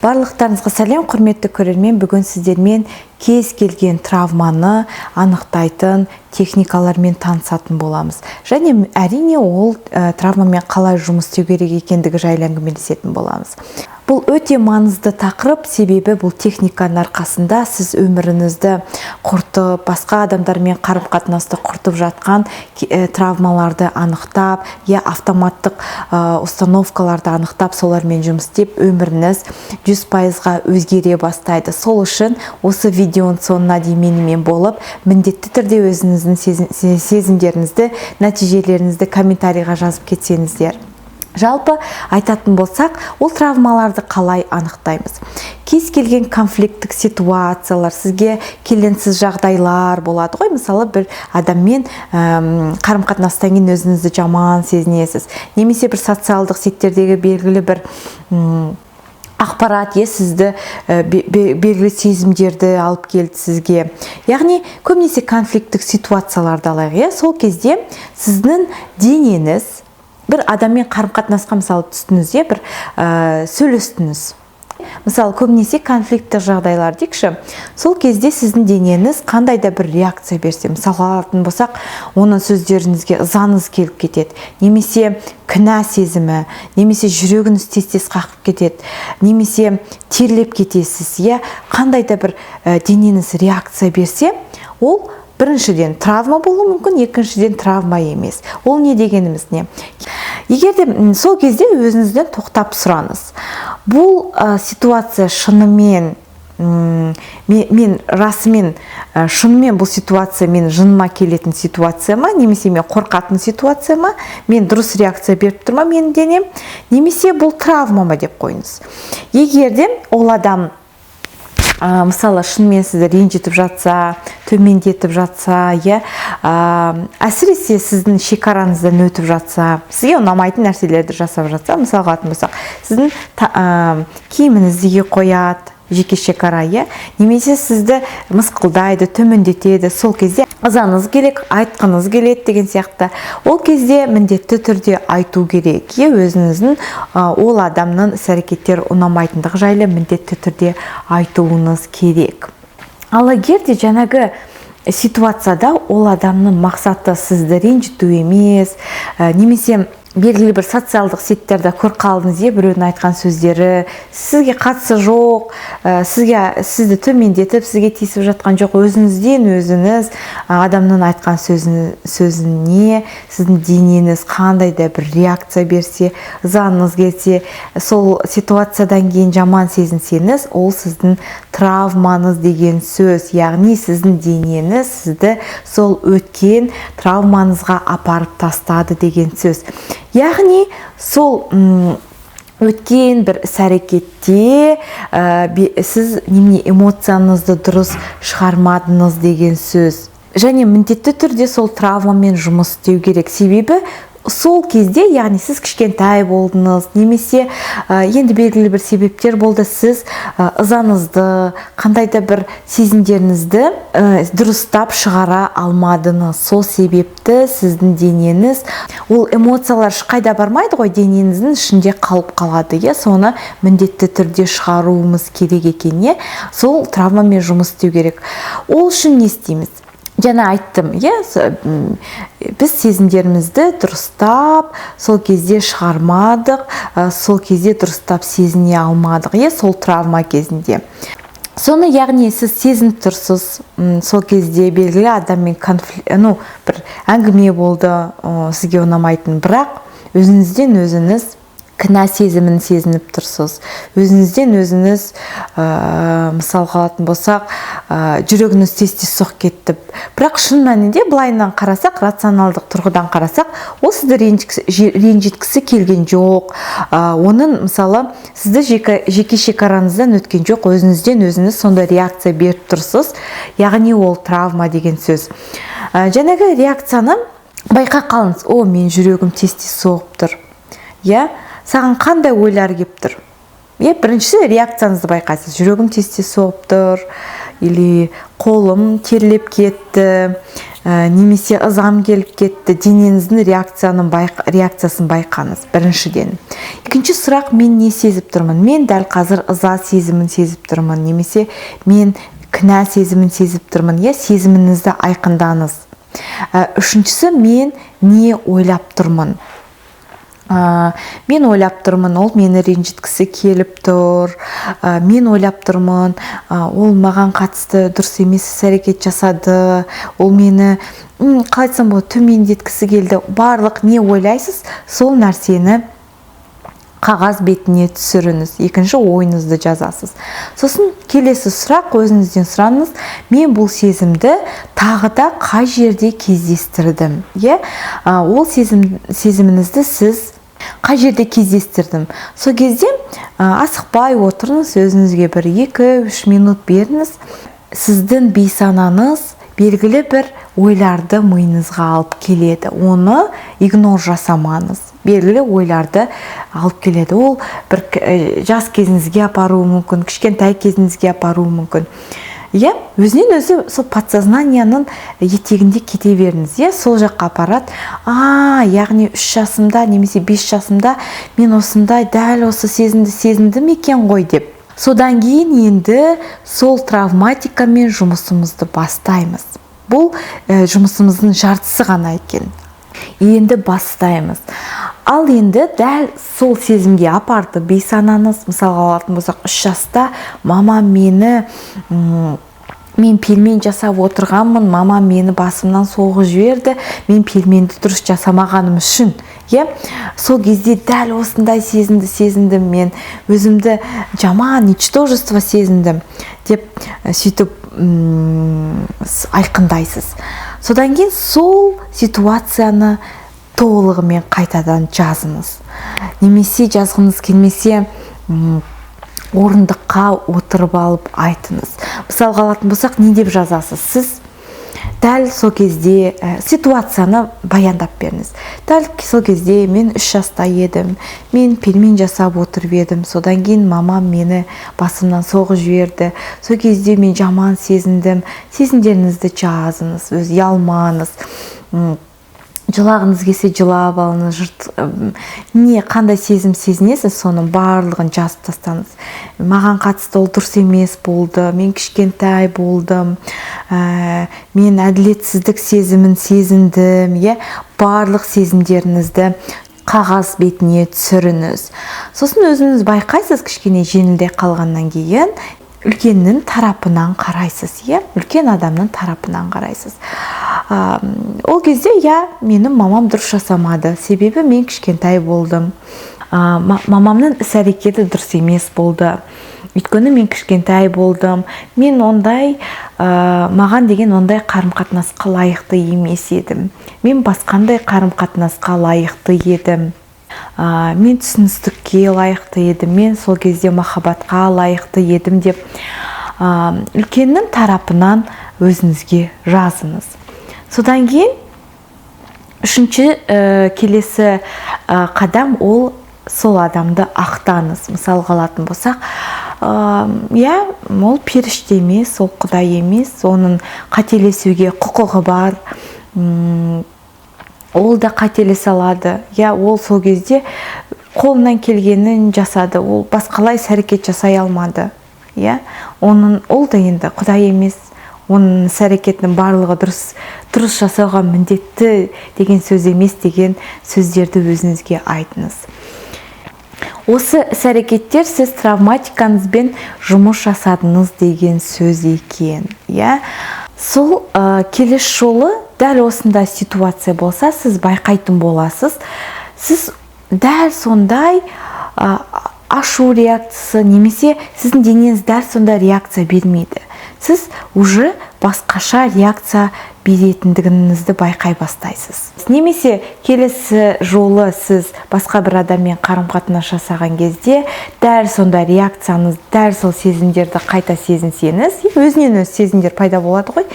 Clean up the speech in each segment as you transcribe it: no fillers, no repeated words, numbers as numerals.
Барлықтарыңызға сәлем, құрметті көрермен. Бүгін сіздермен кез келген травманы анықтайтын техникалармен танысатын боламыз. Және әрине ол травмамен қалай жұмыс істеу керек екендігі жайлы әңгімелесетін боламыз. Бұл өте маңызды тақырып, себебі бұл техниканың арқасында сіз өміріңізді құртып, басқа адамдармен қарым-қатынасты құртып жатқан травмаларды анықтап, автоматтық установкаларды анықтап, солармен жұмыс істеп, өміріңіз 100%-ға өзгере бастайды. Сол үшін осы видеоның соңына дейін менімен болып, міндетті түрде өзіңіздің сезімдеріңізді, нәтижелеріңізді комментарийға жазып кетсеңіздер. Жалпы айтатын болсақ, ол травмаларды қалай анықтаймыз? Кез келген конфликттік ситуациялар, сізге келеңсіз жағдайлар болады ғой. Мысалы, бір адаммен қарым-қатынастан кейін өзіңізді жаман сезінесіз. Немесе бір социалдық сеттердегі белгілі бір ақпарат сізді белгілі сезімдерді алып келді сізге. Яғни, көбінесе конфликттік ситуацияларды алайық. Сол кезде сіздің денеңіз бір адаммен қарым-қатынасқа мысалы түстіңіз, бір сөйлестіңіз. Мысалы, көбінесе конфликттік жағдайлар дейікші. Сол кезде сіздің денеңіз қандай да бір реакция берсе, мысалы алатын болсақ, оның сөздеріңізге ызаңыз келіп кетеді, немесе кінә сезімі, немесе жүрегіңіз тез-тез қақып кетеді, немесе терлеп кетесіз, қандай да бір денеңіз реакция берсе, ол біріншіден травма болуы мүмкін, екіншіден травма емес. Ол не дегеніміз не? Егер де сол кезде өзіңізден тоқтап сұраңыз. Бұл ситуация шынымен, шынымен бұл ситуация мен жыныма келетін ситуация ма, немесе мен қорқатын ситуация ма, мен дұрыс реакция беріп тұрма менің денем, немесе бұл травма ма деп қойыңыз. Егер де ол адам мысалы шынымен сізді ренжітіп жатса, төмендетіп жатса, әсіресе сіздің шекараңыздан өтіп жатса, сізге ұнамайтын нәрселерді жасап жатса, мысалға алатын болсақ, сіздің киіміңізді қояды, жеке шекара, немесе сізді мысқылдайды, төмендетеді, сол кезде ызаңыз керек, айтқыңыз келеді деген сияқты. Ол кезде міндетті түрде айту керек, өзіңіздің ол адамның іс-әрекеттері ұнамайтындығы жайлы міндетті түрде айтуыңыз керек. Ал егер де жаңағы ситуацияда ол адамның мақсаты сізді ренжіту емес, немесе белгілі бір социалдық сеттерде көріп қалдыңыз, біреудің айтқан сөздері сізге қатысы жоқ, сізді төмендетіп, сізге тиісіп жатқан жоқ, өзіңізден өзіңіз адамның айтқан сөзіне сіздің денеңіз қандай да бір реакция берсе, ызаңыз келсе, сол ситуациядан кейін жаман сезінсеңіз, ол сіздің травмаңыз деген сөз. Яғни сіздің денеңіз сізді сол өткен травмаңызға апарып тастады деген сөз. Яғни сол өткен бір іс-әрекетте сіз эмоцияңызды дұрыс шығармадыңыз деген сөз. Және міндетті түрде сол травмамен жұмыс істеу керек. Себебі сол кезде, яғни сіз кішкентай болдыңыз, немесе енді белгілі бір себептер болды, сіз ызаңызды, қандай да бір сезімдеріңізді дұрыстап шығара алмадыңыз. Сол себепті сіздің денеңіз, ол эмоциялар қайда бармайды ғой, денеңіздің ішінде қалып қалады. Соны міндетті түрде шығаруымыз керек екен. Сол травмамен жұмыс істеу керек. Ол үшін не істейміз? Жаңа айттым, біз сезімдерімізді дұрыстап, сол кезде шығармадық, сол кезде дұрыстап сезіне алмадық, сол травма кезінде. Соны, яғни сіз сезініп тұрсыз, сол кезде белгілі адаммен бір әңгіме болды, сізге ұнамайтын, бірақ өзіңізден өзіңіз кінә сезімін сезініп тұрсыз. Өзіңізден өзіңіз, мысалға алатын болсақ, жүрегіңіз тез-тез соғып кетті. Бірақ шын мәнінде былайынан қарасақ, рационалдық тұрғыдан қарасақ, ол сізді ренжіткісі келген жоқ. Оның, мысалы, сізді жеке шекараңыздан өткен жоқ, өзіңізден өзіңіз сонда реакция беріп тұрсыз. Яғни ол травма деген сөз. Жаңағы реакцияны байқа қалыңыз. Мен жүрегім тез-тез соғып тұр. Саған қандай ойлар кеп тұр? Біріншісі реакцияңызды байқайсыз. Жүрегім тез-тез соғып тұр, или қолым терлеп кетті, немесе ызам келіп кетті, денеңіздің реакциясын байқаңыз біріншіден. Екінші сұрақ, мен не сезіп тұрмын? Мен дәл қазір ыза сезімін сезіп тұрмын, немесе мен кінә сезімін сезіп тұрмын. Сезіміңізді айқындаңыз. Үшіншісі, мен не ойлап тұрмын? Мен ойлап тұрмын, ол мені ренжіткісі келіп тұр. Мен ойлап тұрмын, ол маған қатысты дұрыс емес әрекет жасады. Ол мені қалай айтсам болады, төмендеткісі келді. Барлық не ойлайсыз, сол нәрсені қағаз бетіне түсіріңіз. Екінші ойыңызды жазасыз. Сосын келесі сұрақ, өзіңізден сұраңыз, мен бұл сезімді тағы да қай жерде кездестірдім? Ол сезіміңізді сіз қай жерде кездестірдім? Сол кезде асықпай отырыңыз, өзіңізге бір 2-3 минут беріңіз. Сіздің бейсанаңыз белгілі бір ойларды миыңызға алып келеді. Оны игнор жасамаңыз. Белгілі ойларды алып келеді. Ол бір жас кезіңізге апаруы мүмкін, кішкентай кезіңізге апаруы мүмкін. Өзінен өзі сол подсознанияның етегінде кете беріңіз. Сол жаққа апарады. Яғни 3 жасымда немесе 5 жасымда мен осындай дәл осы сезіндім екен ғой деп. Содан кейін енді сол травматикамен жұмысымызды бастаймыз. Бұл жұмысымыздың жартысы ғана екен. Енді бастаймыз. Ал енді дәл сол сезімге апарды бейсанаңыз, мысалға алатын болсақ, 3 жаста мен пельмен жасап отырғанмын, мама мені басымнан соғып жіберді, мен пельменді дұрыс жасамағаным үшін. Сол кезде дәл осындай сезіндім, мен өзімді жаман, ничтожество сезіндім деп сөйтіп айқындайсыз. Содан кейін сол ситуацияны толығымен қайтадан жазыңыз. Немесе жазғыңыз келмесе, орындыққа отырып алып айтыңыз. Мысалға алатын болсақ, не деп жазасыз? Сіз дәл сол кезде ситуацияны баяндап беріңіз. Дәл сол кезде мен 3 жаста едім, мен пельмен жасап отырып едім, содан кейін мамам мені басымнан соғып жіберді. Сол кезде мен жаман сезіндім. Сезімдеріңізді жазыңыз, ұялмаңыз. Жылағыңыз келсе жылап алыңыз. Қандай сезім сезінесіз, соның барлығын жазып тастаңыз. Маған қатысты ол дұрыс емес болды, мен кішкентай болдым, мен әділетсіздік сезімін сезіндім. Барлық сезімдеріңізді қағаз бетіне түсіріңіз. Сосын өзіңіз байқайсыз, кішкене жеңілдей қалғаннан кейін үлкеннің тарапынан қарайсыз, үлкен адамның тарапынан қарайсыз. Ол кезде менің мамам дұрыс жасамады, себебі мен кішкентай болдым. Мамамның іс-әрекеті дұрыс емес болды. Өйткені мен кішкентай болдым. Мен маған деген ондай қарым-қатынасқа лайықты емес едім. Мен басқандай қарым-қатынасқа лайықты едім. Мен түсіністікке лайықты едім, мен сол кезде махаббатқа лайықты едім деп үлкеннің тарапынан өзіңізге жазыңыз. Содан кейін үшінші келесі қадам ол сол адамды ақтаңыз. Мысалға алатын болсақ, ол періште емес, ол Құдай емес, оның қателесуге құқығы бар. Ол да қателесе алады. Ол сол кезде қолынан келгенін жасады. Ол басқалай әрекет жасай алмады. Ол да енді Құдай емес. Оның әрекетінің барлығы дұрыс жасауға міндетті деген сөз емес деген сөздерді өзіңізге айтыңыз. Осы іс-әрекеттер сіз травматикаңызбен жұмыс жасадыңыз деген сөз екен. Сол келесі жолы дәл осындай ситуация болса, сіз байқайтын боласыз. Сіз дәл сондай ашу реакциясы немесе сіздің денеңіз дәл сондай реакция бермейді. Сіз уже басқаша реакция беретіндігіңізді байқай бастайсыз. Немесе келесі жолы сіз басқа бір адаммен қарым-қатынас жасаған кезде дәл сондай реакцияңыз, дәл сол сезімдерді қайта сезінсеңіз, өзінен өз сезімдер пайда болады ғой.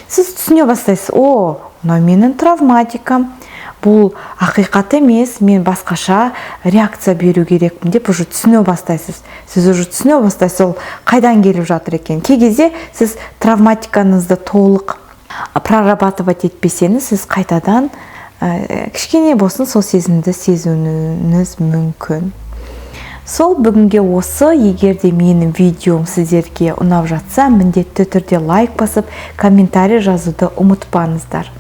Сіз түсіне бастайсыз, мынау менің травматикам, бұл ақиқат емес, мен басқаша реакция беру керекпін деп уже түсіне бастайсыз. Сіз уже түсіне бастайсыз, ол қайдан келіп жатыр екен. Кей кезде сіз травматикаңызды толық прорабатывать етпесеңіз, сіз қайтадан кішкене болсын сол сезімді сезуіңіз мүмкін. Сол бүгінге осы. Егер де менің видеом сіздерге ұнап жатса, міндетті түрде лайк басып, комментарий жазуды ұмытпаңыздар.